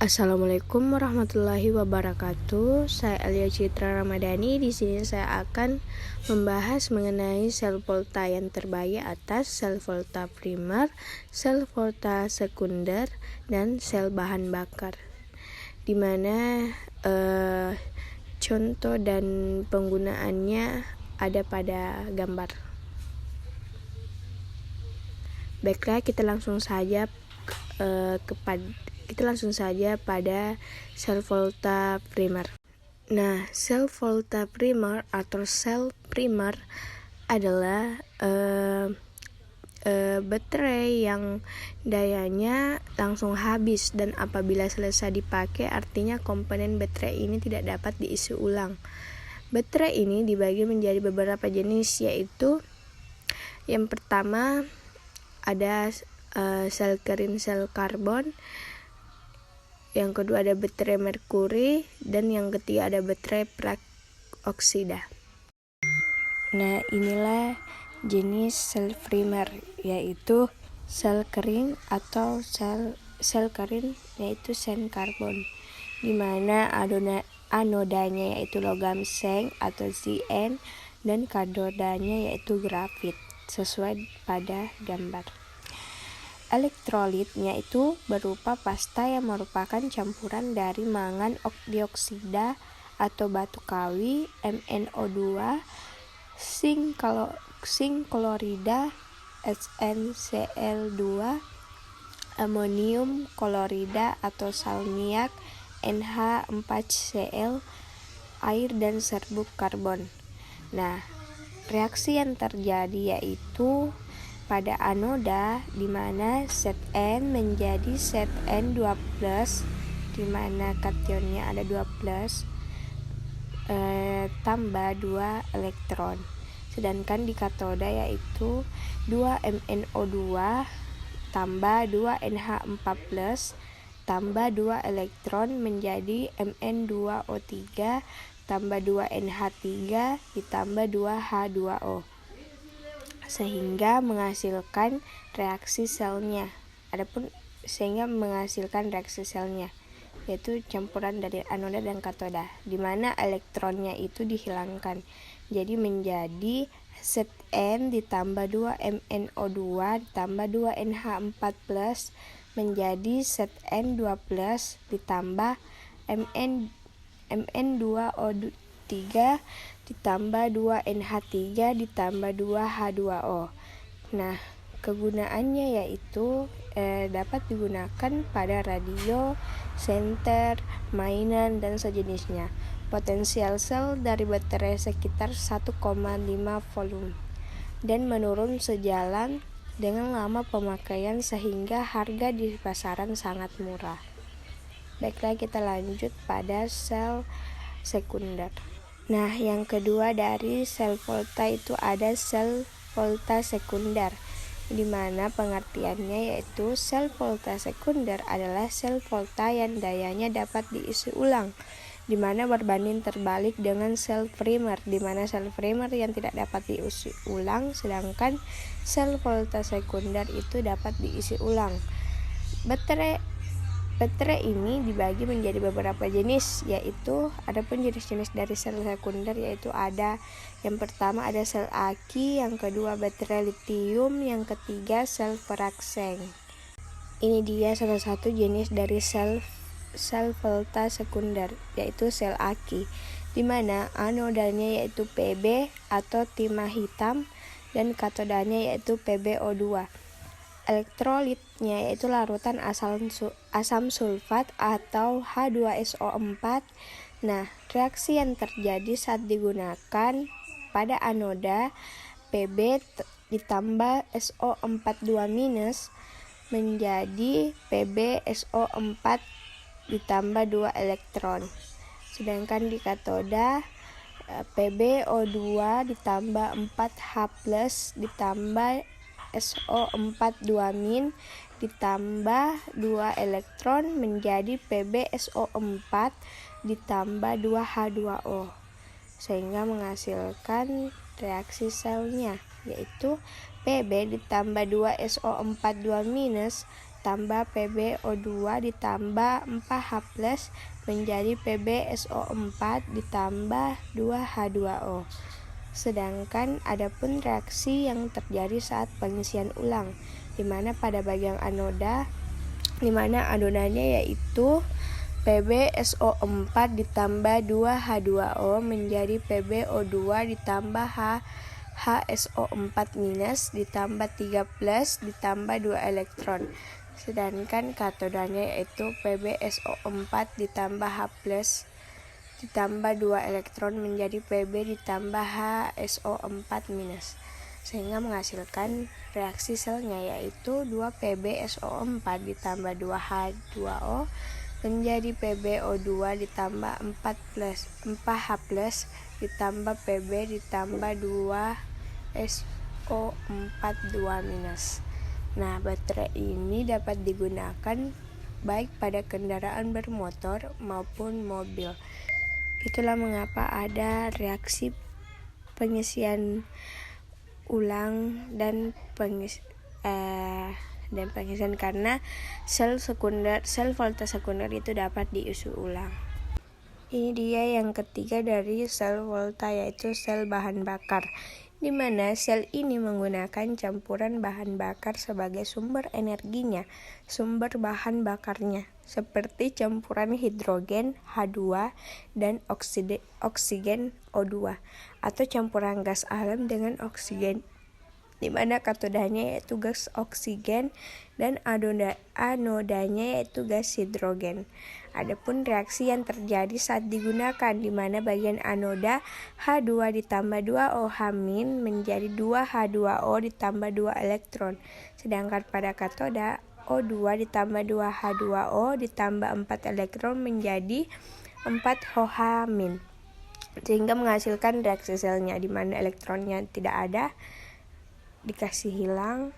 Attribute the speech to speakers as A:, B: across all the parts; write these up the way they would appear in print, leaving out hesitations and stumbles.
A: Assalamualaikum warahmatullahi wabarakatuh. Saya Alia Citra Ramadhani. Di sini saya akan membahas mengenai sel volta yang terbagi atas sel volta primer, sel volta sekunder, dan sel bahan bakar. Di mana contoh dan penggunaannya ada pada gambar. Baiklah, kita langsung saja pada sel volta primer. Nah, sel volta primer atau sel primer adalah baterai yang dayanya langsung habis, dan apabila selesai dipakai artinya komponen baterai ini tidak dapat diisi ulang. Baterai ini dibagi menjadi beberapa jenis, yaitu yang pertama ada sel kering sel karbon, yang kedua ada baterai merkuri, dan yang ketiga ada baterai peroksida. Nah, inilah jenis sel primer, yaitu sel kering atau sel kering yaitu seng karbon, di mana anodanya yaitu logam seng atau Zn, dan katodanya yaitu grafit sesuai pada gambar. Elektrolitnya itu berupa pasta yang merupakan campuran dari mangan dioksida atau batu kawi, MnO2, zinc klorida, SnCl2, amonium klorida atau salmiak, NH4Cl, air, dan serbuk karbon. Nah, reaksi yang terjadi yaitu pada anoda, di mana zat N menjadi zat N2+, di mana kationnya ada 2+, tambah 2 elektron. Sedangkan di katoda yaitu 2 MnO2 tambah 2 NH4+, tambah 2 elektron menjadi Mn2O3 tambah 2 NH3 ditambah 2 H2O, sehingga menghasilkan reaksi selnya. Yaitu campuran dari anoda dan katoda, di mana elektronnya itu dihilangkan. Jadi menjadi Zn ditambah 2 MnO2 ditambah 2 NH4+ menjadi Zn2+ ditambah Mn2O3 ditambah 2 NH3 ditambah 2 H2O. Nah, kegunaannya yaitu dapat digunakan pada radio, senter, mainan, dan sejenisnya. Potensial sel dari baterai sekitar 1,5 volt dan menurun sejalan dengan lama pemakaian, sehingga harga di pasaran sangat murah. Baiklah, kita lanjut pada sel sekunder. Nah, yang kedua dari sel volta itu ada sel volta sekunder, di mana pengertiannya yaitu sel volta sekunder adalah sel volta yang dayanya dapat diisi ulang, di mana berbanding terbalik dengan sel primer, di mana sel primer yang tidak dapat diisi ulang, sedangkan sel volta sekunder itu dapat diisi ulang. Baterai ini dibagi menjadi beberapa jenis, yaitu adapun jenis-jenis dari sel sekunder yaitu ada yang pertama ada sel aki, yang kedua baterai litium, yang ketiga sel perakseng. Ini dia salah satu jenis dari sel volta sekunder, yaitu sel aki, di mana anodanya yaitu Pb atau timah hitam dan katodanya yaitu PbO2. Elektrolitnya yaitu larutan asam sulfat atau H2SO4. Nah, reaksi yang terjadi saat digunakan pada anoda, Pb ditambah SO42- menjadi PbSO4 ditambah 2 elektron. Sedangkan di katoda, PbO2 ditambah 4H+ ditambah SO42- ditambah 2 elektron menjadi PbSO4 ditambah 2 H2O, sehingga menghasilkan reaksi selnya, yaitu Pb ditambah 2 SO42- ditambah PbO2 ditambah 4H+ menjadi PbSO4 ditambah 2H2O. Sedangkan adapun reaksi yang terjadi saat pengisian ulang, di mana pada bagian anoda, di mana anodanya yaitu PbSO4 ditambah 2H2O menjadi PbO2 ditambah HSO4- ditambah 3+ ditambah 2 elektron. Sedangkan katodanya yaitu PbSO4 ditambah H+ ditambah 2 elektron menjadi Pb ditambah HSO4-, sehingga menghasilkan reaksi selnya yaitu 2PbSO4 ditambah 2H2O menjadi PbO2 ditambah 4H+ ditambah Pb ditambah 2SO4-. Nah, baterai ini dapat digunakan baik pada kendaraan bermotor maupun mobil. Itulah mengapa ada reaksi pengisian ulang dan pengisian, karena sel volta sekunder itu dapat diisi ulang. Ini dia yang ketiga dari sel volta, yaitu sel bahan bakar, di mana sel ini menggunakan campuran bahan bakar sebagai sumber energinya, sumber bahan bakarnya, seperti campuran hidrogen H2 dan oksigen O2, atau campuran gas alam dengan oksigen, di mana katodanya yaitu gas oksigen dan anodanya yaitu gas hidrogen. Adapun reaksi yang terjadi saat digunakan, di mana bagian anoda H2 ditambah 2OH- menjadi 2H2O ditambah 2 elektron. Sedangkan pada katoda O2 ditambah 2H2O ditambah 4 elektron menjadi 4OH-, sehingga menghasilkan reaksi selnya, di mana elektronnya tidak ada, dikasih hilang,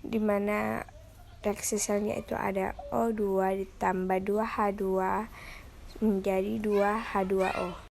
A: di mana reaksi selnya itu ada O2 ditambah 2H2 menjadi 2H2O.